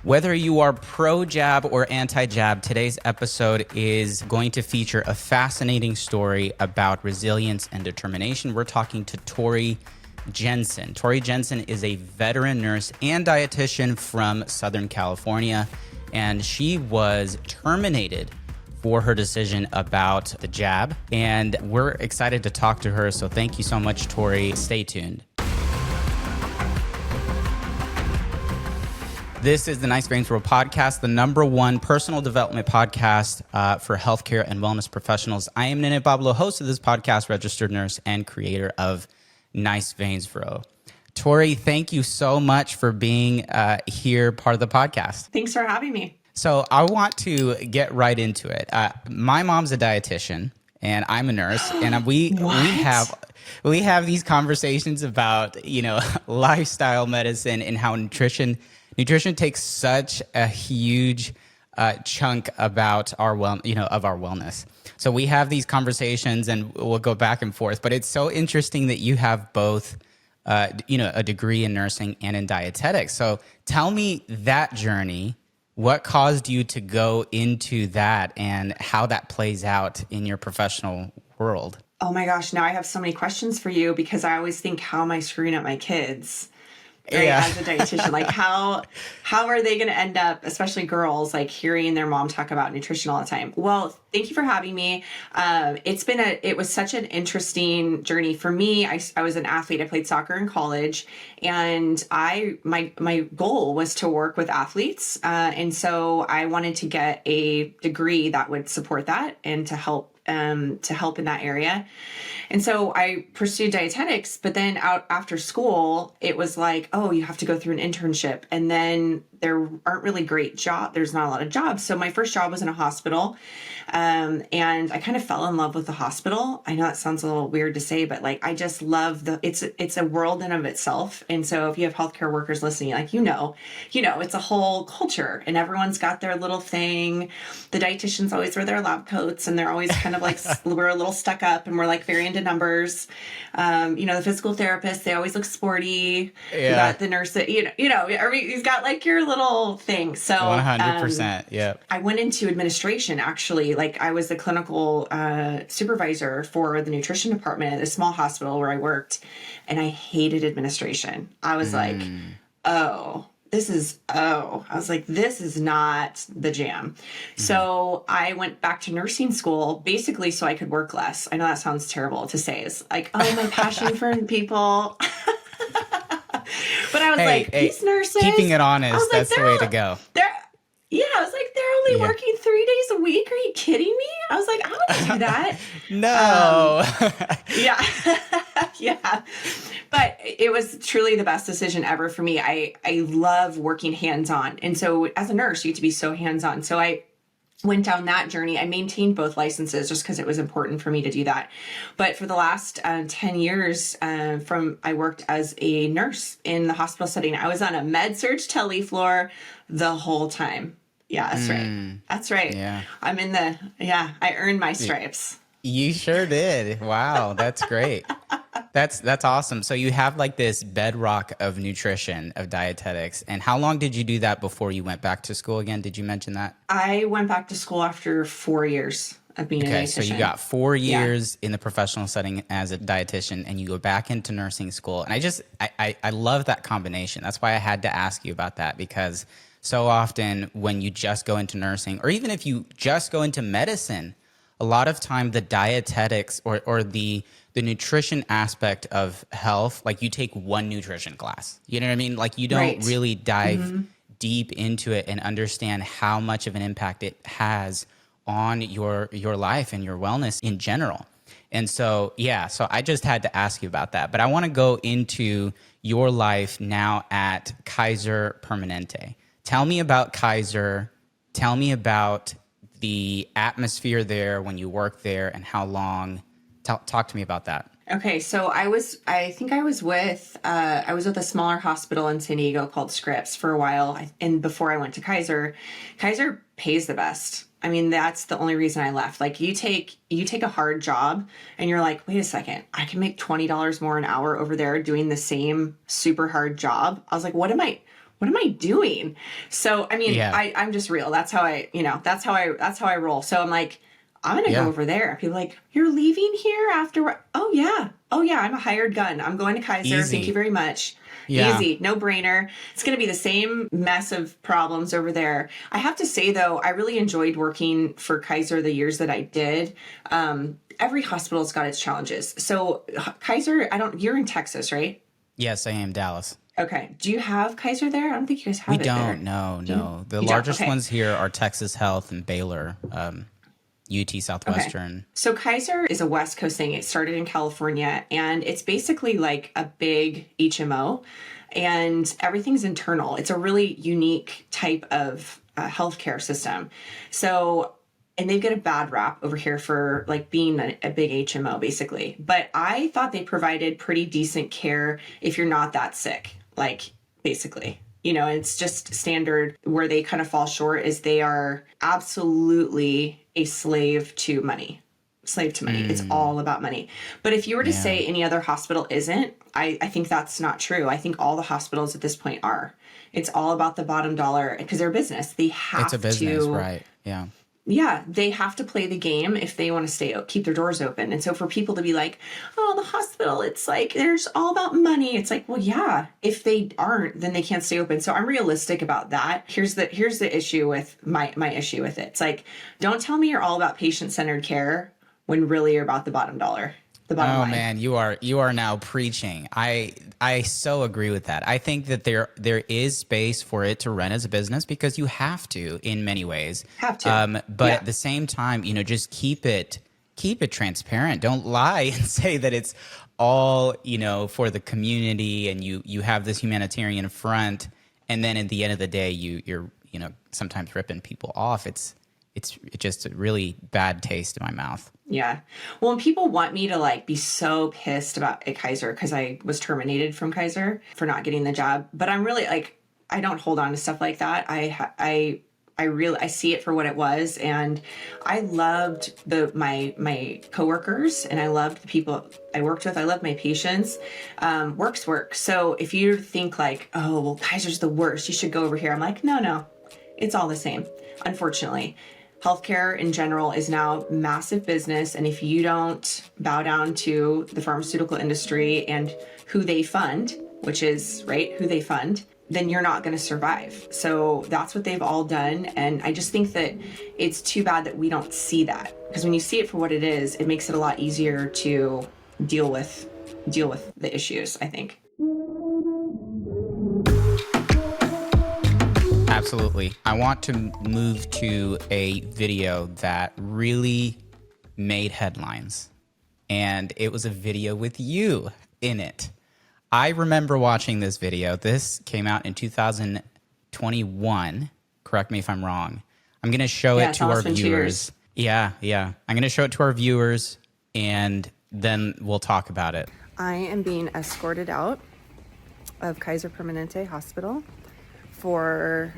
Whether you are pro-jab or anti-jab, today's episode is going to feature a fascinating story about resilience and determination. We're talking to Tori Jensen. Tori Jensen is a veteran nurse and dietitian from Southern California, and she was terminated for her decision about the jab. And we're excited to talk to her, so thank you so much, Tori. Stay tuned. This is the Nice Veins World podcast, the #1 personal development podcast for healthcare and wellness professionals. I am NENEPABLO, host of this podcast, registered nurse, and creator of Nice Veins Bro. Tori, thank you so much for being here, part of the podcast. Thanks for having me. So I want to get right into it. My mom's a dietitian, and I'm a nurse, and we have these conversations about lifestyle medicine and how nutrition takes such a huge chunk about our of our wellness. So we have these conversations and we'll go back and forth, but it's so interesting that you have both, a degree in nursing and in dietetics. So tell me that journey, what caused you to go into that and how that plays out in your professional world? Oh my gosh, now I have so many questions for you because I always think, how am I screwing up my kids? Right, yeah. As a dietitian, like how are they going to end up, especially girls, like hearing their mom talk about nutrition all the time? Well, thank you for having me. It was such an interesting journey for me. I was an athlete. I played soccer in college, and my goal was to work with athletes, and so I wanted to get a degree that would support that and to help in that area. And so I pursued dietetics, but then after school, it was like, oh, you have to go through an internship. And then there aren't really great jobs. There's not a lot of jobs. So my first job was in a hospital. And I kind of fell in love with the hospital. I know that sounds a little weird to say, but like, I just love it's a world in of itself. And so if you have healthcare workers listening, like, it's a whole culture and everyone's got their little thing. The dietitians always wear their lab coats and they're always kind of like, we're a little stuck up and we're like very into numbers. The physical therapists, they always look sporty. Yeah. You got the nurse that, you've got like your little thing. So 100%. Yeah. I went into administration actually. Like I was the clinical supervisor for the nutrition department at a small hospital where I worked, and I hated administration. I was like, this is not the jam. Mm-hmm. So I went back to nursing school basically so I could work less. I know that sounds terrible to say. It's like, my passion for people. But I was these nurses. Keeping it honest, that's the way to go. I was like, they're only working 3 days a week. Are you kidding me? I was like, I wouldn't do that. No. Yeah. But it was truly the best decision ever for me. I love working hands-on. And so as a nurse, you get to be so hands-on. So I went down that journey. I maintained both licenses just because it was important for me to do that. But for the last 10 years, I worked as a nurse in the hospital setting. I was on a med-surg tele floor the whole time. Yeah, that's right. That's right. Yeah. I earned my stripes. You sure did. Wow, that's great. That's awesome. So you have like this bedrock of nutrition, of dietetics. And how long did you do that before you went back to school again? Did you mention that? I went back to school after 4 years of being a dietitian. Okay, so you got 4 years in the professional setting as a dietitian, and you go back into nursing school. And I love that combination. That's why I had to ask you about that, because so often when you just go into nursing, or even if you just go into medicine, a lot of time the dietetics or the nutrition aspect of health, like you take one nutrition class, you know what I mean? Like you don't really dive deep into it and understand how much of an impact it has on your life and your wellness in general. And so, so I just had to ask you about that. But I want to go into your life now at Kaiser Permanente. Tell me about Kaiser. Tell me about the atmosphere there when you worked there and how long. Talk to me about that. Okay, so I was with a smaller hospital in San Diego called Scripps for a while, and before I went to Kaiser pays the best. I mean, that's the only reason I left. Like you take a hard job and you're like, wait a second, I can make $20 more an hour over there doing the same super hard job. I was like, what am I what am I doing? So, I mean, Yeah. I'm just real. That's how that's how I roll. So I'm like, I'm going to go over there. People are like, you're leaving here after, oh yeah. Oh yeah. I'm a hired gun. I'm going to Kaiser. Easy. Thank you very much. Yeah. Easy. No brainer. It's going to be the same mess of problems over there. I have to say though, I really enjoyed working for Kaiser the years that I did. Every hospital's got its challenges. So Kaiser, you're in Texas, right? Yes, I am, Dallas. Okay. Do you have Kaiser there? I don't think you guys have We it there. don't. No. The You don't? largest Okay. ones here are Texas Health and Baylor, UT Southwestern. Okay. So Kaiser is a West Coast thing. It started in California, and it's basically like a big HMO, and everything's internal. It's a really unique type of healthcare system. So, and they get a bad rap over here for like being a big HMO, basically. But I thought they provided pretty decent care if you're not that sick, like basically. You know, it's just standard. Where they kind of fall short is they are absolutely a slave to money. Slave to money. It's all about money. But if you were to say any other hospital isn't, I think that's not true. I think all the hospitals at this point are. It's all about the bottom dollar because they're a business. They have It's a business, to, right? Yeah. yeah, they have to play the game if they want to keep their doors open. And so for people to be like, oh, the hospital, it's like, there's all about money. It's like, well, yeah, if they aren't, then they can't stay open. So I'm realistic about that. Here's the issue with my issue with it. It's like, don't tell me you're all about patient-centered care when really you're about the bottom dollar. The bottom line. Man, you are now preaching. I so agree with that. I think that there is space for it to run as a business because you have to in many ways. Have to. But at the same time, just keep it transparent. Don't lie and say that it's all, for the community and you have this humanitarian front, and then at the end of the day you're sometimes ripping people off. It's just a really bad taste in my mouth. Yeah. Well, and people want me to like be so pissed about at Kaiser because I was terminated from Kaiser for not getting the job. But I'm really like, I don't hold on to stuff like that. I see it for what it was, and I loved my coworkers, and I loved the people I worked with. I loved my patients. Work's work. So if you think like, oh well, Kaiser's the worst, you should go over here. I'm like, no, it's all the same. Unfortunately. Healthcare in general is now massive business, and if you don't bow down to the pharmaceutical industry and who they fund, which is, right, who they fund, then you're not going to survive. So that's what they've all done, and I just think that it's too bad that we don't see that, because when you see it for what it is, it makes it a lot easier to deal with the issues, I think. Absolutely. I want to move to a video that really made headlines, and it was a video with you in it. I remember watching this video. This came out in 2021. Correct me if I'm wrong. I'm going to show it to our viewers. Yeah. I'm going to show it to our viewers, and then we'll talk about it. I am being escorted out of Kaiser Permanente Hospital for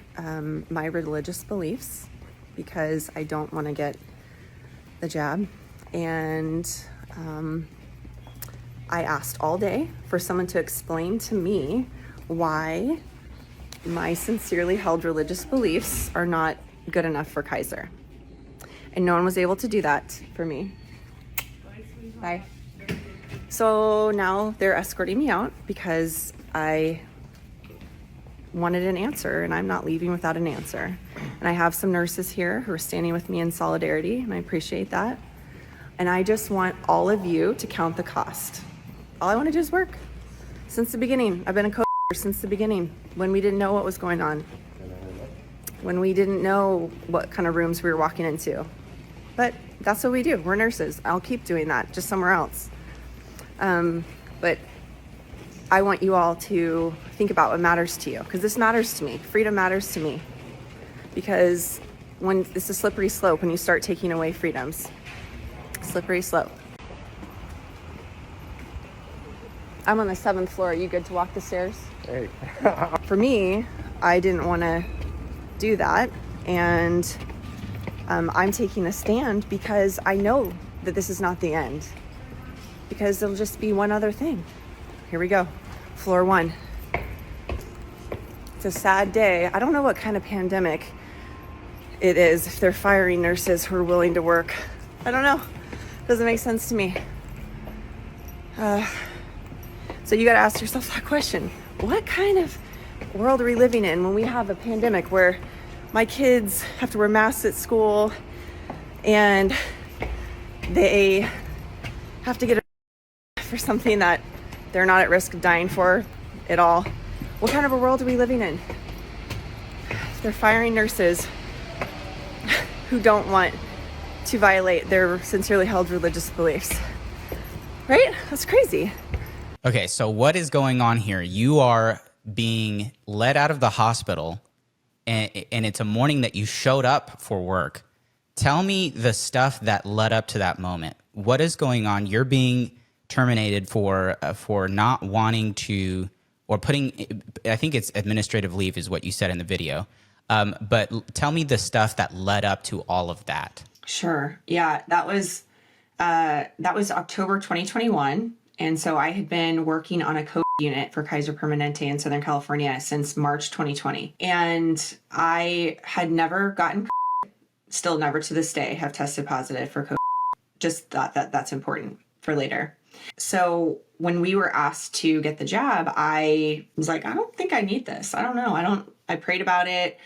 my religious beliefs because I don't want to get the jab. And I asked all day for someone to explain to me why my sincerely held religious beliefs are not good enough for Kaiser. And no one was able to do that for me. Bye. So now they're escorting me out because I wanted an answer, and I'm not leaving without an answer. And I have some nurses here who are standing with me in solidarity, and I appreciate that. And I just want all of you to count the cost. All I want to do is work. Since the beginning, I've been a coach since the beginning, when we didn't know what was going on, when we didn't know what kind of rooms we were walking into. But that's what we do. We're nurses. I'll keep doing that, just somewhere else. But I want you all to think about what matters to you, because this matters to me. Freedom matters to me, because when it's a slippery slope when you start taking away freedoms. Slippery slope. I'm on the 7th floor. Are you good to walk the stairs? Hey. For me, I didn't want to do that, and I'm taking a stand because I know that this is not the end, because there'll just be one other thing. Here we go. Floor 1. It's a sad day. I don't know what kind of pandemic it is if they're firing nurses who are willing to work. I don't know. Doesn't make sense to me. So you got to ask yourself that question. What kind of world are we living in when we have a pandemic where my kids have to wear masks at school and they have to get for something that they're not at risk of dying for at all? What kind of a world are we living in? They're firing nurses who don't want to violate their sincerely held religious beliefs. Right? That's crazy. Okay, so what is going on here? You are being let out of the hospital, and it's a morning that you showed up for work. Tell me the stuff that led up to that moment. What is going on? You're being terminated for not wanting to, or putting, I think it's administrative leave is what you said in the video. But tell me the stuff that led up to all of that. Sure. Yeah, that was October 2021. And so I had been working on a COVID unit for Kaiser Permanente in Southern California since March 2020. And I had never gotten COVID, still never to this day have tested positive for COVID. Just thought that that's important for later. So when we were asked to get the job, I was like, I don't think I need this. I don't know. I prayed about it.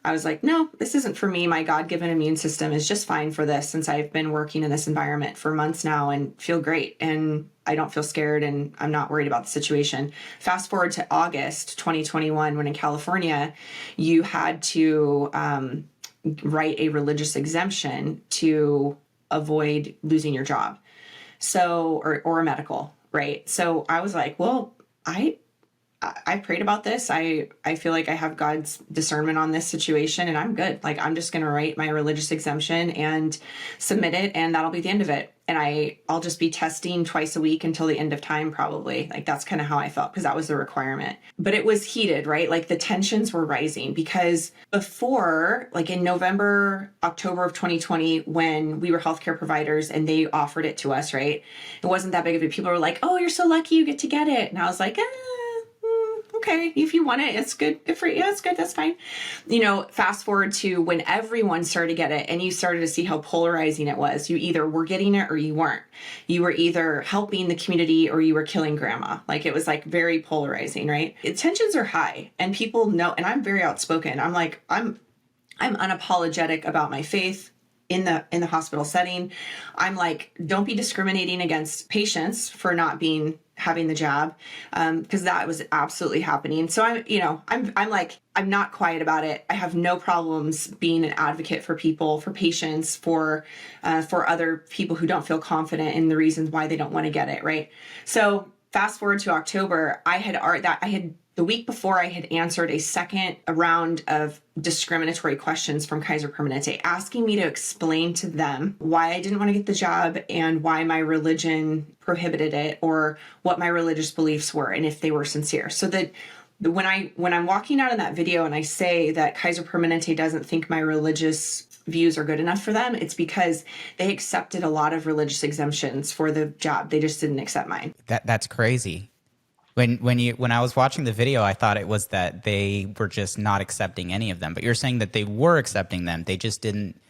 I was like, no, this isn't for me. My God-given immune system is just fine for this, since I've been working in this environment for months now and feel great. And I don't feel scared and I'm not worried about the situation. Fast forward to August 2021, when in California, you had to write a religious exemption to avoid losing your job. So, or a medical, right? So I was like, well, I prayed about this. I feel like I have God's discernment on this situation and I'm good. Like, I'm just going to write my religious exemption and submit it, and that'll be the end of it. And I'll just be testing twice a week until the end of time, probably. Like, that's kind of how I felt, because that was the requirement. But it was heated, right? Like, the tensions were rising, because before, like in November, October of 2020, when we were healthcare providers and they offered it to us, right? It wasn't that big of a, people were like, oh, you're so lucky you get to get it. And I was like, okay, if you want it, it's good. Good for you. Yeah, it's good. That's fine. You know, fast forward to when everyone started to get it and you started to see how polarizing it was. You either were getting it or you weren't. You were either helping the community or you were killing grandma. Like, it was like very polarizing, right? Tensions are high and people know, and I'm very outspoken. I'm like, I'm unapologetic about my faith. In the hospital setting, I'm like, don't be discriminating against patients for not having the jab, because that was absolutely happening. So I'm like, I'm not quiet about it. I have no problems being an advocate for people, for patients, for other people who don't feel confident in the reasons why they don't want to get it, right? So fast forward to October, the week before, I had answered a second round of discriminatory questions from Kaiser Permanente, asking me to explain to them why I didn't want to get the job and why my religion prohibited it, or what my religious beliefs were and if they were sincere. So that when I'm walking out in that video and I say that Kaiser Permanente doesn't think my religious views are good enough for them, it's because they accepted a lot of religious exemptions for the job. They just didn't accept mine. That's crazy. When I was watching the video, I thought it was that they were just not accepting any of them. But you're saying that they were accepting them. They just didn't.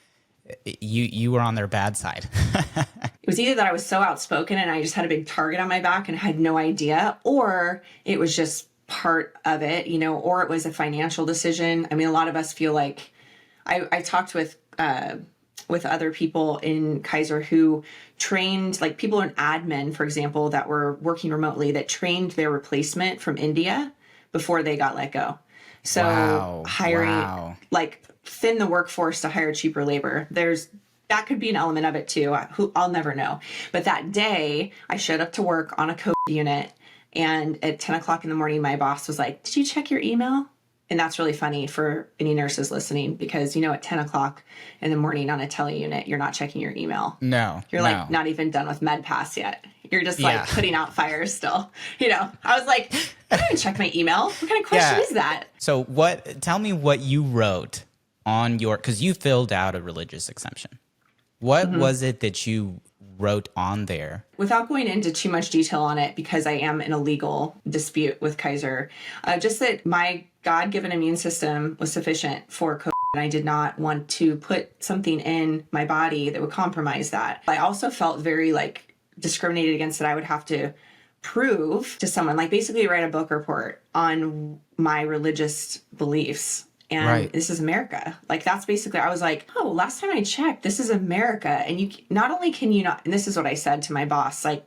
You were on their bad side. It was either that I was so outspoken and I just had a big target on my back and had no idea, or it was just part of it, or it was a financial decision. I mean, a lot of us feel like I talked with other people in Kaiser who trained, like people in admin, for example, that were working remotely, that trained their replacement from India before they got let go. So hiring, like, thin the workforce to hire cheaper labor. That could be an element of it too. I'll never know. But that day I showed up to work on a COVID unit, and at 10 o'clock in the morning, my boss was like, did you check your email? And that's really funny for any nurses listening, because, at 10 o'clock in the morning on a tele unit, you're not checking your email. You're like not even done with med pass yet. You're just like putting out fires still. I was like, I didn't check my email. What kind of question is that? So tell me what you wrote on because you filled out a religious exemption. What was it that you wrote on there. Without going into too much detail on it, because I am in a legal dispute with Kaiser, just that my God-given immune system was sufficient for COVID, and I did not want to put something in my body that would compromise that. I also felt very like discriminated against, that I would have to prove to someone, like basically write a book report on my religious beliefs. And This is America. Like, that's basically, I was like, oh, last time I checked, this is America. And you not only can you not, and this is what I said to my boss, like,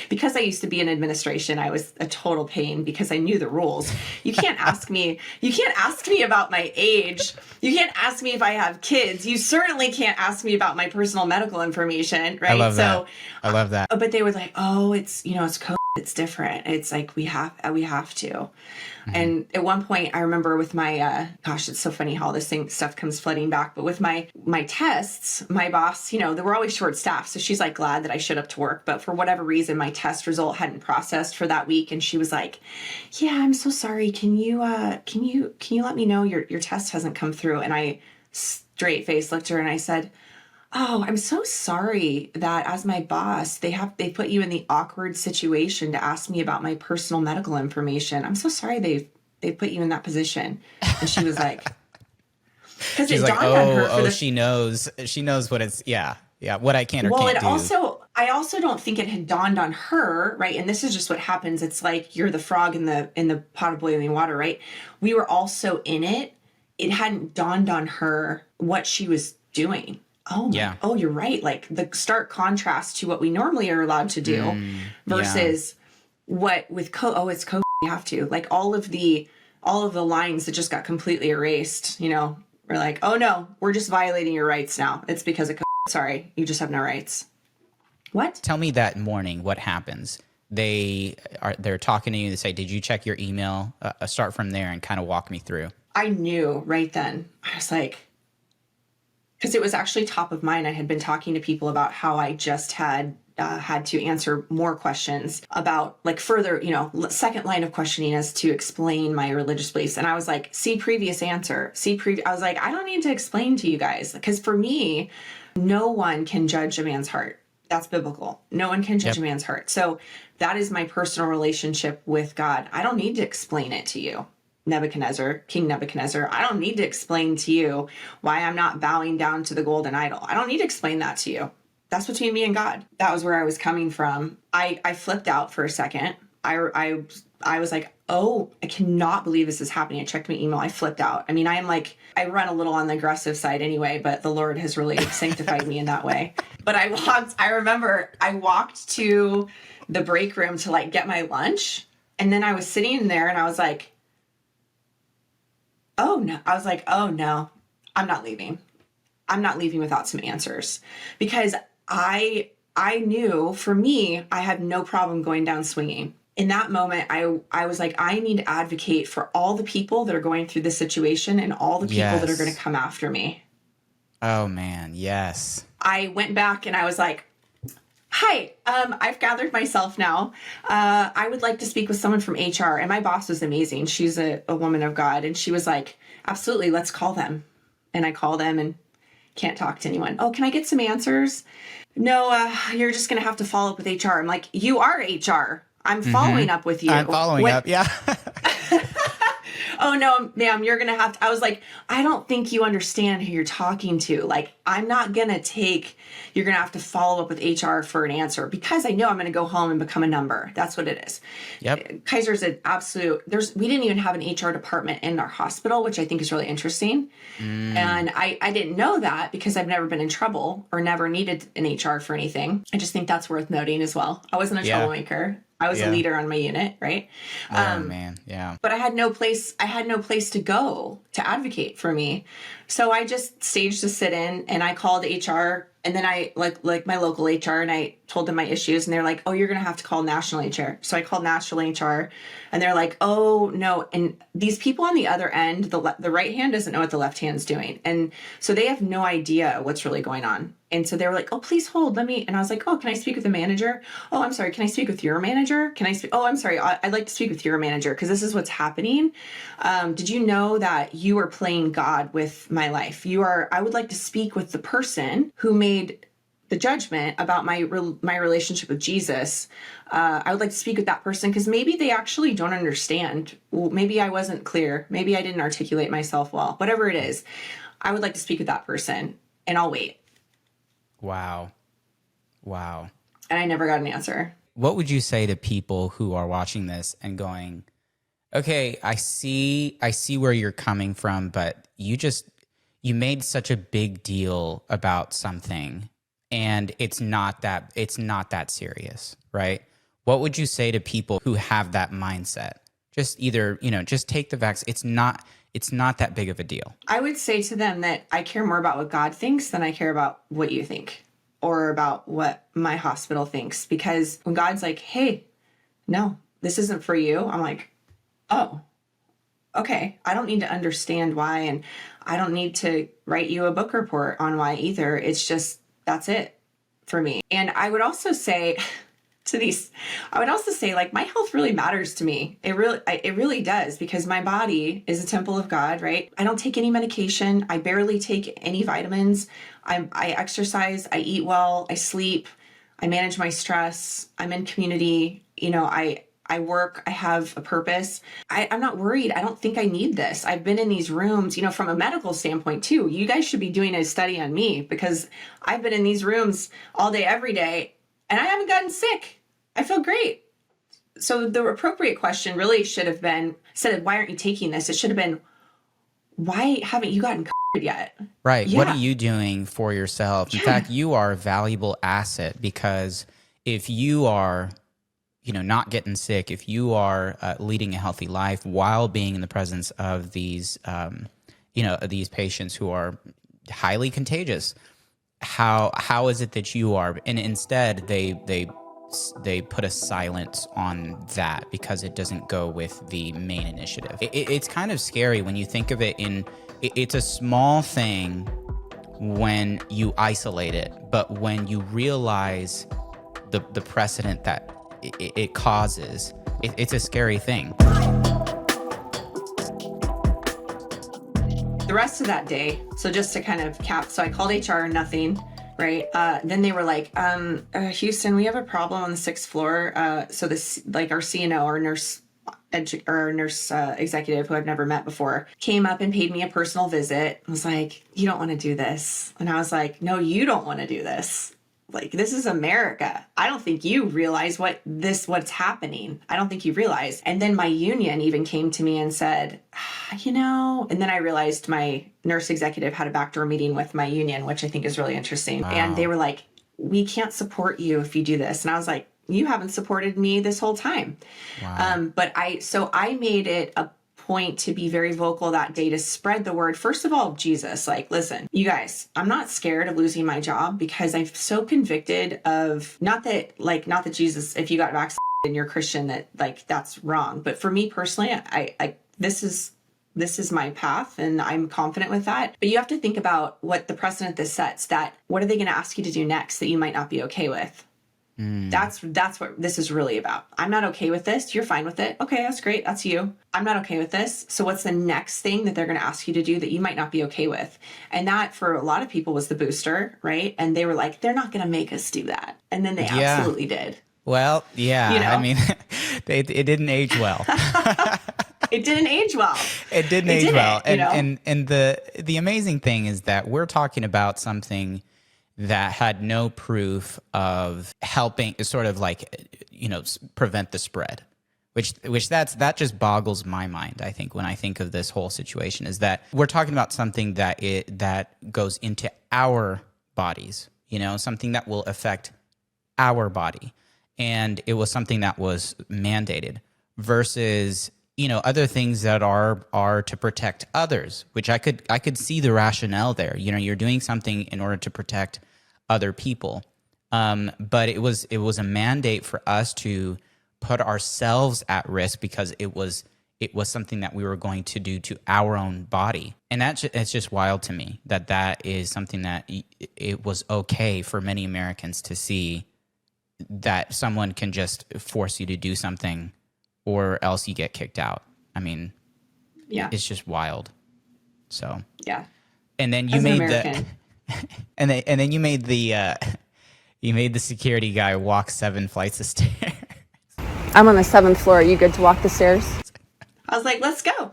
because I used to be in administration, I was a total pain because I knew the rules. You can't ask me about my age. You can't ask me if I have kids. You certainly can't ask me about my personal medical information, right? I love that. I love that. But they were like, oh, it's COVID, it's different. It's like, we have to. And at one point, I remember with my, it's so funny how stuff comes flooding back. But with my tests, my boss, they were always short staffed. So she's like glad that I showed up to work. But for whatever reason, my test result hadn't processed for that week. And she was like, yeah, I'm so sorry. Can you let me know your test hasn't come through? And I straight face looked at her and I said, oh, I'm so sorry that as my boss, they put you in the awkward situation to ask me about my personal medical information. I'm so sorry they put you in that position. And she was like, because it dawned on her. She knows what it's, what I can or can't do. I also don't think it had dawned on her, right? And this is just what happens. It's like you're the frog in the pot of boiling water, right? We were also in it. It hadn't dawned on her what she was doing. Oh, oh, you're right. Like the stark contrast to what we normally are allowed to do versus what with it's COVID, you have to, like all of the lines that just got completely erased, we're like, oh no, we're just violating your rights now. It's because of COVID. Sorry, you just have no rights. What? Tell me that morning, what happens? They're talking to you. They say, did you check your email? Start from there and kind of walk me through. I knew right then. I was like, because it was actually top of mind. I had been talking to people about how I just had to answer more questions about like further, second line of questioning as to explain my religious beliefs. And I was like, see previous answer, I was like, I don't need to explain to you guys, because for me, no one can judge a man's heart. That's biblical. No one can judge a man's heart. So that is my personal relationship with God. I don't need to explain it to you. King Nebuchadnezzar, I don't need to explain to you why I'm not bowing down to the golden idol. I don't need to explain that to you. That's between me and God. That was where I was coming from. I flipped out for a second. I was like, oh, I cannot believe this is happening. I checked my email. I flipped out. I mean, I run a little on the aggressive side anyway, but the Lord has really sanctified me in that way. But I remember I walked to the break room to like get my lunch. And then I was sitting there and I was like, oh no, I'm not leaving. I'm not leaving without some answers, because I knew for me, I had no problem going down swinging. In that moment, I was like, I need to advocate for all the people that are going through this situation and all the people that are going to come after me. Oh man, yes. I went back and I was like, hi, I've gathered myself now. I would like to speak with someone from HR. And my boss was amazing. She's a woman of God. And she was like, absolutely, let's call them. And I call them and can't talk to anyone. Oh, can I get some answers? No, you're just going to have to follow up with HR. I'm like, you are HR. I'm following up with you. I'm following up, yeah. Oh, no, ma'am, you're going to have to. I was like, I don't think you understand who you're talking to. Like, I'm not going to you're going to have to follow up with HR for an answer, because I know I'm going to go home and become a number. That's what it is. Yep. Kaiser's an absolute, we didn't even have an HR department in our hospital, which I think is really interesting. And I didn't know that because I've never been in trouble or never needed an HR for anything. I just think that's worth noting as well. I wasn't a troublemaker. I was a leader on my unit, right? Oh man, yeah. But I had no place to go to advocate for me. So I just staged a sit-in and I called HR, and then I like my local HR, and I told them my issues, and they're like, oh, you're going to have to call national HR. So I called national HR, and they're like, oh no. And these people on the other end, the right hand doesn't know what the left hand's doing. And so they have no idea what's really going on. And so they were like, oh, please hold, and I was like, oh, can I speak with the manager? Oh, I'm sorry. Can I speak with your manager? Oh, I'm sorry. I'd like to speak with your manager, because this is what's happening. Did you know that you are playing God with my life? I would like to speak with the person who made the judgment about my relationship with Jesus, I would like to speak with that person, because maybe they actually don't understand. Maybe I wasn't clear. Maybe I didn't articulate myself well. Whatever it is, I would like to speak with that person, and I'll wait. Wow. Wow. And I never got an answer. What would you say to people who are watching this and going, okay, I see where you're coming from, but you made such a big deal about something, and it's not that serious, right? What would you say to people who have that mindset? Just either, just take the vaccine. It's not that big of a deal. I would say to them that I care more about what God thinks than I care about what you think, or about what my hospital thinks. Because when God's like, hey, no, this isn't for you, I'm like, oh, okay. I don't need to understand why, and I don't need to write you a book report on why either. It's just, that's it for me. And I would also say like, my health really matters to me. It really does, because my body is a temple of God, right? I don't take any medication. I barely take any vitamins. I exercise, I eat well, I sleep, I manage my stress. I'm in community. I work, I have a purpose. I'm not worried. I don't think I need this. I've been in these rooms, from a medical standpoint too. You guys should be doing a study on me, because I've been in these rooms all day, every day, and I haven't gotten sick. I feel great. So the appropriate question really should have been, instead of why aren't you taking this, it should have been, why haven't you gotten COVID yet? Right. Yeah. What are you doing for yourself? In fact, you are a valuable asset, because if you are not getting sick, if you are leading a healthy life while being in the presence of these, these patients who are highly contagious, how is it that you are? And instead, they put a silence on that because it doesn't go with the main initiative. It's kind of scary when you think of it it's a small thing when you isolate it, but when you realize the precedent that it causes, it's a scary thing. The rest of that day, so just to kind of cap, so I called HR, nothing, right? Then they were like, Houston, we have a problem on the 6th floor. So this, like, our CNO, our nurse executive, who I've never met before, came up and paid me a personal visit. I was like, you don't want to do this. And I was like, no, you don't want to do this. Like, this is America. I don't think you realize what's happening. I don't think you realize. And then my union even came to me and said, and then I realized my nurse executive had a backdoor meeting with my union, which I think is really interesting. Wow. And they were like, we can't support you if you do this. And I was like, you haven't supported me this whole time. Wow. But I made it a point to be very vocal that day to spread the word. First of all, Jesus, like, listen, you guys, I'm not scared of losing my job, because I'm so convicted of, not that Jesus, if you got vaccinated and you're Christian, that like, that's wrong. But for me personally, this is my path, and I'm confident with that. But you have to think about what the precedent this sets, that what are they going to ask you to do next that you might not be okay with? That's what this is really about. I'm not okay with this. You're fine with it. Okay, that's great. That's you. I'm not okay with this. So what's the next thing that they're going to ask you to do that you might not be okay with? And that, for a lot of people, was the booster, right? And they were like, they're not going to make us do that. And then they absolutely did. Well, yeah. I mean, it didn't age well. It didn't age well. It didn't age well. And the amazing thing is that we're talking about something that had no proof of helping, sort of like, prevent the spread, which that just boggles my mind. I think when I think of this whole situation, is that we're talking about something that goes into our bodies, something that will affect our body, and it was something that was mandated versus other things that are to protect others, which I could see the rationale there. You're doing something in order to protect other people. But it was a mandate for us to put ourselves at risk because it was something that we were going to do to our own body. And it's just wild to me that is something that it was okay for many Americans to see, that someone can just force you to do something or else you get kicked out. I mean, yeah, it's just wild. So, yeah. And then you made and then you made the You made the security guy walk 7 flights of stairs. I'm on the 7th floor. Are you good to walk the stairs? I was like, let's go.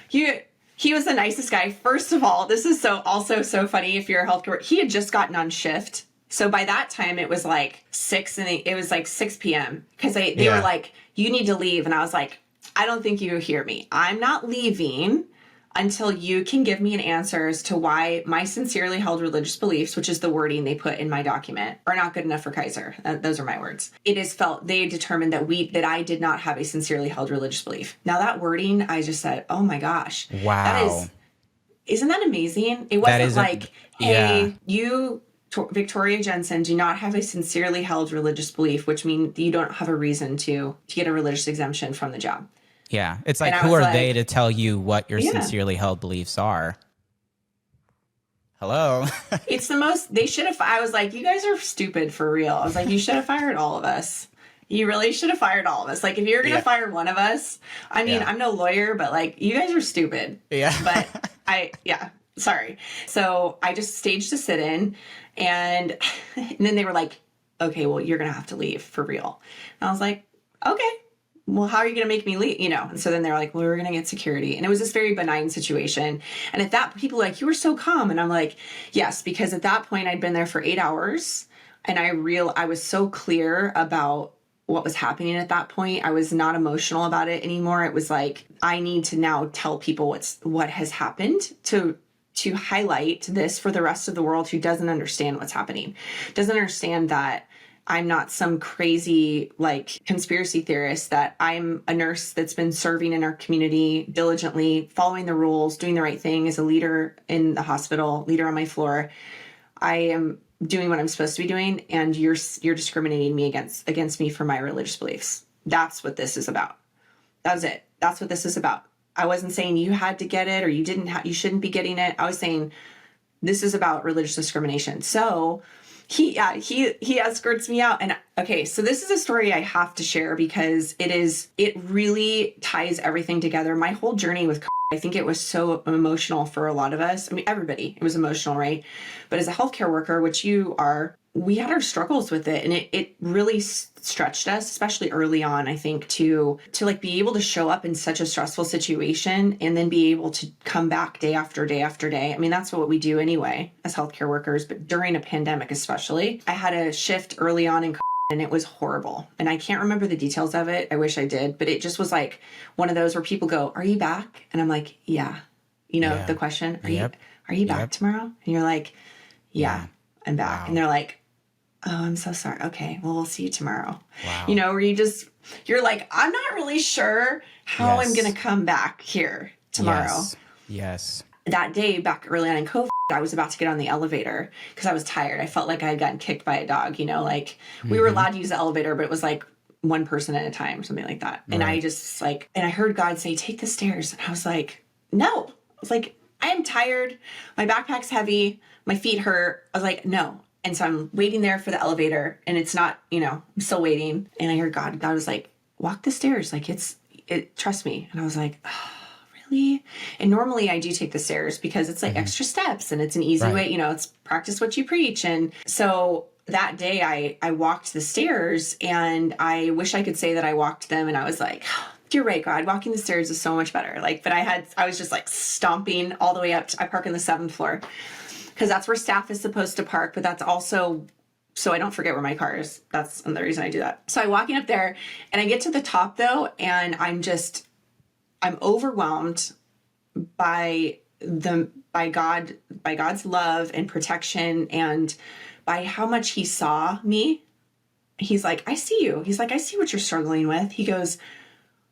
He was the nicest guy. First of all, this is also so funny if you're a healthcare. He had just gotten on shift. So by that time it was like 6 and it was like 6 p.m. because they were like, you need to leave. And I was like, I don't think you hear me. I'm not leaving until you can give me an answer as to why my sincerely held religious beliefs, which is the wording they put in my document, are not good enough for Kaiser. Those are my words. It is felt, they determined that I did not have a sincerely held religious belief. Now that wording, I just said, oh my gosh. Wow. Isn't that amazing? It wasn't like, hey, you, Victoria Jensen, do not have a sincerely held religious belief, which means you don't have a reason to get a religious exemption from the job. Yeah. It's like, who are they to tell you what your sincerely held beliefs are? Hello? It's the most, they should have, I was like, you guys are stupid for real. I was like, you should have fired all of us. You really should have fired all of us. Like, if you're going to fire one of us, I mean, I'm no lawyer, but like, you guys are stupid. Yeah. But sorry. So I just staged a sit-in and then they were like, okay, well, you're going to have to leave for real. And I was like, okay. Well, how are you going to make me leave? And so then they're like, well, we're going to get security. And it was this very benign situation. And at that, people were like, you were so calm. And I'm like, yes, because at that point I'd been there for 8 hours and I was so clear about what was happening at that point. I was not emotional about it anymore. It was like, I need to now tell people what has happened to highlight this for the rest of the world who doesn't understand what's happening, doesn't understand that I'm not some crazy like conspiracy theorist, that I'm a nurse that's been serving in our community diligently, following the rules, doing the right thing as a leader in the hospital, leader on my floor. I am doing what I'm supposed to be doing, and you're discriminating me against me for my religious beliefs. That's what this is about. That was it. That's what this is about. I wasn't saying you had to get it or you shouldn't be getting it. I was saying this is about religious discrimination. So he escorts me out. And okay, so this is a story I have to share because it really ties everything together. My whole journey with, I think it was so emotional for a lot of us. I mean, everybody, it was emotional, right? But as a healthcare worker, which you are, we had our struggles with it, and it really stretched us, especially early on, I think, to like be able to show up in such a stressful situation and then be able to come back day after day after day. I mean, that's what we do anyway as healthcare workers, but during a pandemic especially. I had a shift early on in and it was horrible. And I can't remember the details of it. I wish I did, but it just was like one of those where people go, "Are you back?" And I'm like, "Yeah." The question, are you back tomorrow? And you're like, yeah, I'm back. Wow. And they're like, "Oh, I'm so sorry. Okay, well, we'll see you tomorrow." Wow. Where you're like, I'm not really sure how I'm going to come back here tomorrow. Yes. That day back early on in COVID, I was about to get on the elevator because I was tired. I felt like I had gotten kicked by a dog, we were allowed to use the elevator, but it was like one person at a time or something like that. Right. And I just and I heard God say, "Take the stairs." And I was like, no. I was like, I am tired. My backpack's heavy. My feet hurt. I was like, no. And so I'm waiting there for the elevator and it's not, I'm still waiting. And I heard God was like, "Walk the stairs. Like trust me." And I was like, oh, really? And normally I do take the stairs because it's like extra steps and it's an easy way, it's practice what you preach. And so that day I walked the stairs and I wish I could say that I walked them. And I was like, you're right, God, walking the stairs is so much better. But I was just like stomping all the way up. I park on the 7th floor. Because that's where staff is supposed to park, but that's also so I don't forget where my car is. That's another reason I do that. So I'm walking up there and I get to the top though, and I'm overwhelmed by God's love and protection and by how much he saw me. He's like, "I see you." He's like, "I see what you're struggling with." He goes,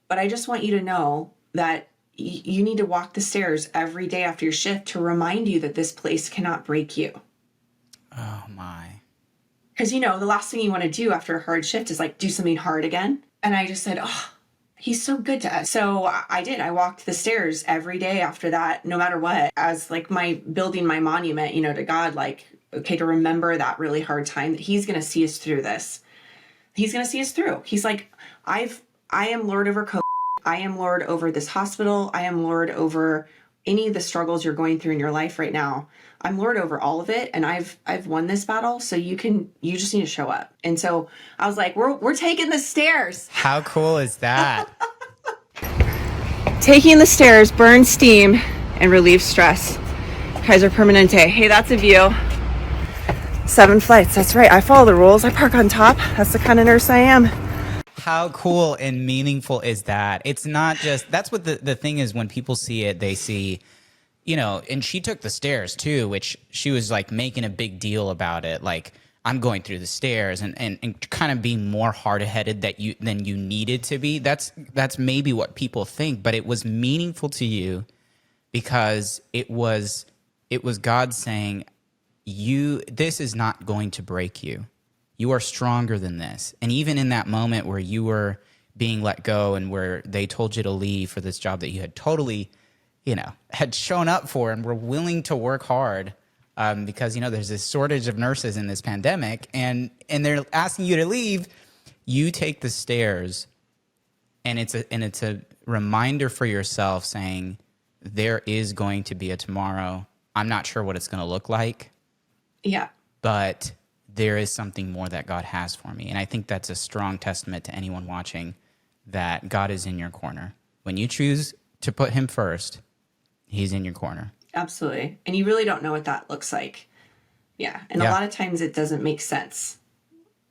"But I just want you to know that you need to walk the stairs every day after your shift to remind you that this place cannot break you." Oh my. Because, the last thing you want to do after a hard shift is like do something hard again. And I just said, oh, he's so good to us. So I did. I walked the stairs every day after that, no matter what, as like building my monument, to God, to remember that really hard time that he's going to see us through this. He's going to see us through. He's like, I am Lord over COVID. I am Lord over this hospital. I am Lord over any of the struggles you're going through in your life right now, I'm Lord over all of it, and I've won this battle. So you just need to show up. And so I was like, we're taking the stairs. How cool is that? Taking the stairs burns steam and relieves stress. Kaiser Permanente. Hey, that's a view. 7 flights. That's right. I follow the rules. I park on top. That's the kind of nurse I am. How cool and meaningful is that? It's not just, that's what the thing is, when people see it, they see, you know, and she took the stairs too, which she was like making a big deal about it. Like, I'm going through the stairs and kind of being more hard-headed than you needed to be. That's maybe what people think, but it was meaningful to you because it was God saying, this is not going to break you. You are stronger than this. And even in that moment where you were being let go and where they told you to leave for this job that you had totally, you know, had shown up for and were willing to work hard, because, you know, there's this shortage of nurses in this pandemic, and they're asking you to leave, you take the stairs, and it's a reminder for yourself saying, there is going to be a tomorrow. I'm not sure what it's going to look like. Yeah. But there is something more that God has for me. And I think that's a strong testament to anyone watching, that God is in your corner. When you choose to put him first, he's in your corner. Absolutely. And you really don't know what that looks like. Yeah. And a lot of times it doesn't make sense.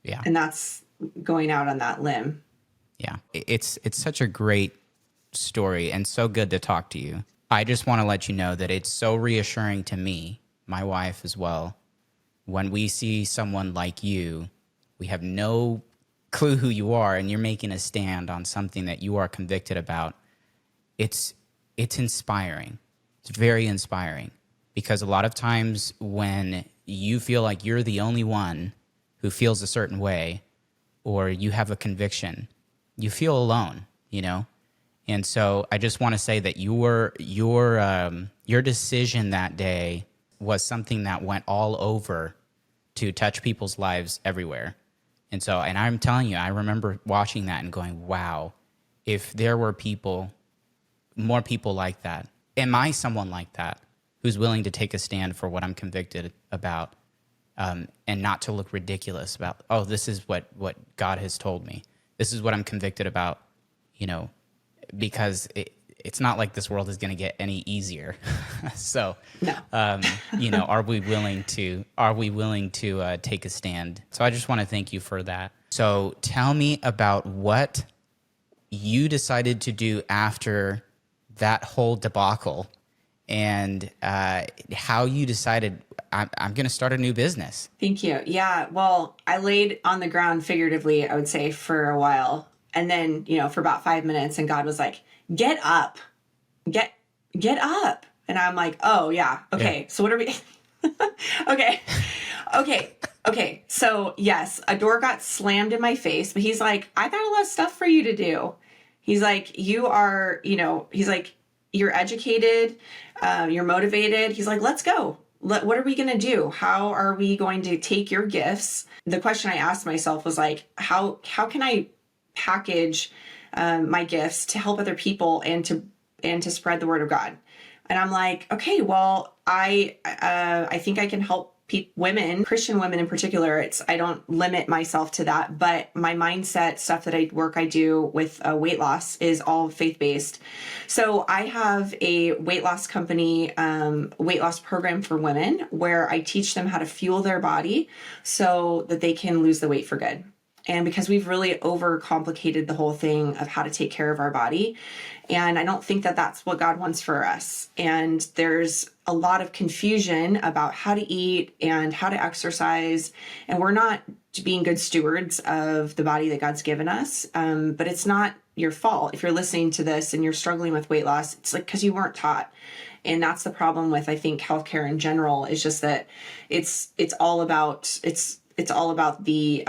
Yeah. And that's going out on that limb. Yeah. It's such a great story and so good to talk to you. I just want to let you know that it's so reassuring to me, my wife as well, when we see someone like you. We have no clue who you are, and you're making a stand on something that you are convicted about. It's inspiring. It's very inspiring, because a lot of times when you feel like you're the only one who feels a certain way, or you have a conviction, you feel alone, you know? And so I just want to say that your decision that day was something that went all over to touch people's lives everywhere. And so, and I'm telling you, I remember watching that and going, wow, if there were more people like that, am I someone like that who's willing to take a stand for what I'm convicted about, and not to look ridiculous about, oh, this is what God has told me. This is what I'm convicted about, you know, because it's not like this world is going to get any easier. So, no. You know, are we willing to take a stand? So I just want to thank you for that. So tell me about what you decided to do after that whole debacle, and how you decided, I'm going to start a new business. Thank you. Yeah. Well, I laid on the ground figuratively, I would say, for a while. And then, you know, for about 5 minutes, and God was like, get up, get up. And I'm like, oh yeah. Okay. Yeah. So what are we, okay. So yes, a door got slammed in my face, but he's like, I got a lot of stuff for you to do. He's like, you are, you know, he's like, you're educated, you're motivated. He's like, let's go. What are we going to do? How are we going to take your gifts? The question I asked myself was like, how can I package my gifts to help other people and to spread the word of God? And I'm like, okay, well, I think I can help women, Christian women in particular. I don't limit myself to that, but my mindset stuff that I do with weight loss is all faith-based. So I have a weight loss company, weight loss program for women, where I teach them how to fuel their body so that they can lose the weight for good. And because we've really overcomplicated the whole thing of how to take care of our body. And I don't think that that's what God wants for us. And there's a lot of confusion about how to eat and how to exercise. And we're not being good stewards of the body that God's given us. But it's not your fault. If you're listening to this and you're struggling with weight loss, it's like because you weren't taught. And that's the problem with, I think, healthcare in general, is just that it's all about the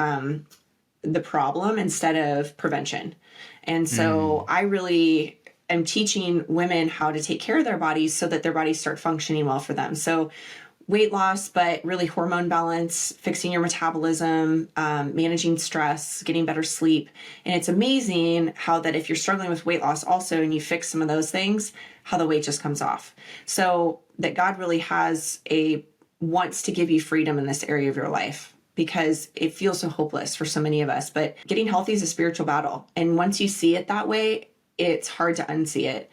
problem instead of prevention. And so I really am teaching women how to take care of their bodies so that their bodies start functioning well for them. So weight loss, but really hormone balance, fixing your metabolism, managing stress, getting better sleep. And it's amazing how that if you're struggling with weight loss also, and you fix some of those things, how the weight just comes off. So that God really wants to give you freedom in this area of your life, because it feels so hopeless for so many of us. But getting healthy is a spiritual battle. And once you see it that way, it's hard to unsee it.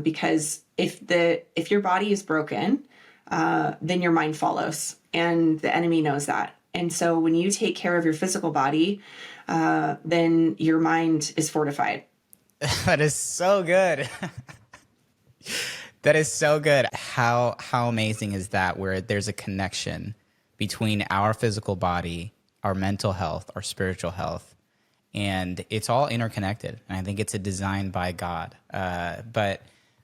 Because if your body is broken, then your mind follows, and the enemy knows that. And so when you take care of your physical body, then your mind is fortified. That is so good. That is so good. How amazing is that, where there's a connection between our physical body, our mental health, our spiritual health, and it's all interconnected. And I think it's a design by God. But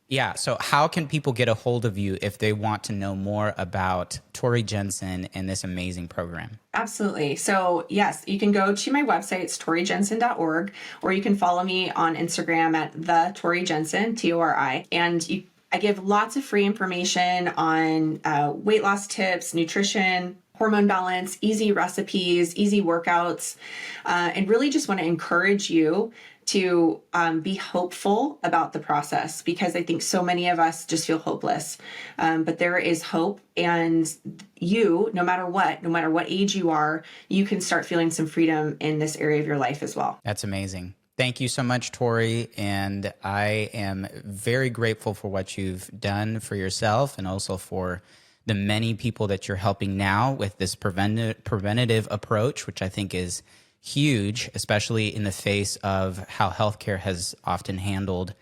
yeah, so how can people get a hold of you if they want to know more about Tori Jensen and this amazing program? Absolutely. So yes, you can go to my website, it's torijensen.org, or you can follow me on Instagram at the Tori Jensen, Tori. And I give lots of free information on weight loss tips, nutrition, hormone balance, easy recipes, easy workouts, and really just want to encourage you to be hopeful about the process, because I think so many of us just feel hopeless. But there is hope, and no matter what age you are, you can start feeling some freedom in this area of your life as well. That's amazing. Thank you so much, Tori. And I am very grateful for what you've done for yourself, and also for the many people that you're helping now with this preventative approach, which I think is huge, especially in the face of how healthcare has often handled,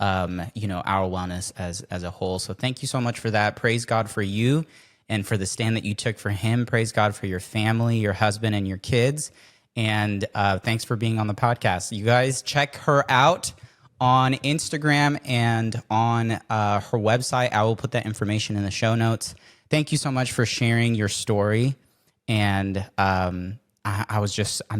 our wellness as a whole. So thank you so much for that. Praise God for you and for the stand that you took for him. Praise God for your family, your husband, and your kids. And thanks for being on the podcast. You guys check her out on Instagram and on her website. I will put that information in the show notes. Thank you so much for sharing your story. And I'm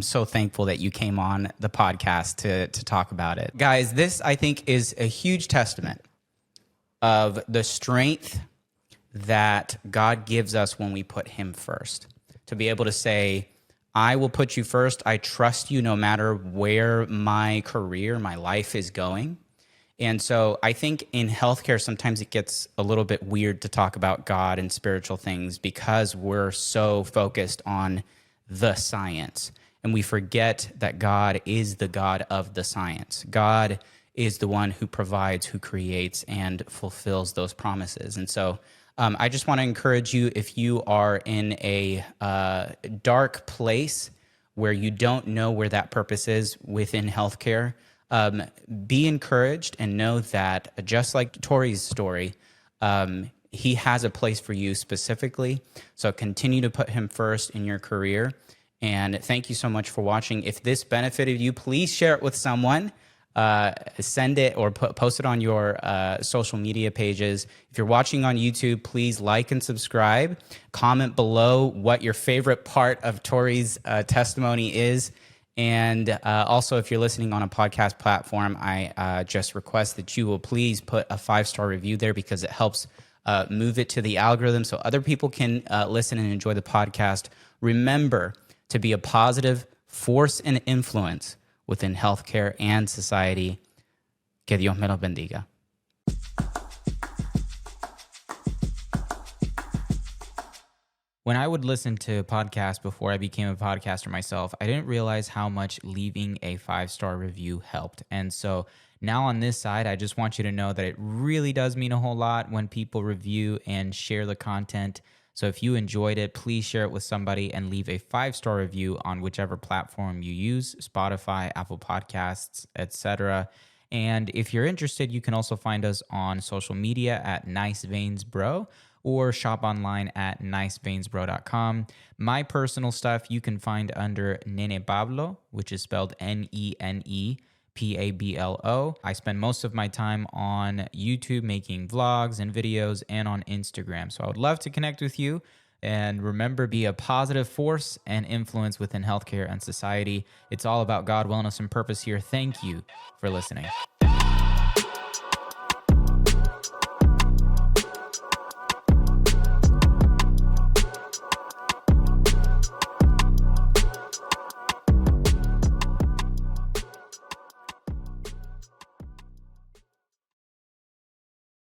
so thankful that you came on the podcast to talk about it. Guys, this I think is a huge testament of the strength that God gives us when we put him first. To be able to say, I will put you first. I trust you no matter where my career, my life is going. And so I think in healthcare, sometimes it gets a little bit weird to talk about God and spiritual things, because we're so focused on the science, and we forget that God is the God of the science. God is the one who provides, who creates, and fulfills those promises. And so I just want to encourage you, if you are in a dark place where you don't know where that purpose is within healthcare, be encouraged and know that, just like Tori's story, he has a place for you specifically. So continue to put him first in your career. And thank you so much for watching. If this benefited you, please share it with someone. Send it or post it on your social media pages. If you're watching on YouTube, please like and subscribe. Comment below what your favorite part of Tori's testimony is. And also, if you're listening on a podcast platform, I just request that you will please put a 5-star review there, because it helps move it to the algorithm so other people can listen and enjoy the podcast. Remember to be a positive force and influence within healthcare and society. Que Dios me los bendiga. When I would listen to podcasts before I became a podcaster myself, I didn't realize how much leaving a 5-star review helped. And so now on this side, I just want you to know that it really does mean a whole lot when people review and share the content. So if you enjoyed it, please share it with somebody and leave a 5-star review on whichever platform you use, Spotify, Apple Podcasts, etc. And if you're interested, you can also find us on social media at Nice Veins Bro, or shop online at niceveinsbro.com. My personal stuff you can find under NENEPABLO, which is spelled NENEPABLO. I spend most of my time on YouTube making vlogs and videos, and on Instagram. So I would love to connect with you. And remember, be a positive force and influence within healthcare and society. It's all about God, wellness, and purpose here. Thank you for listening.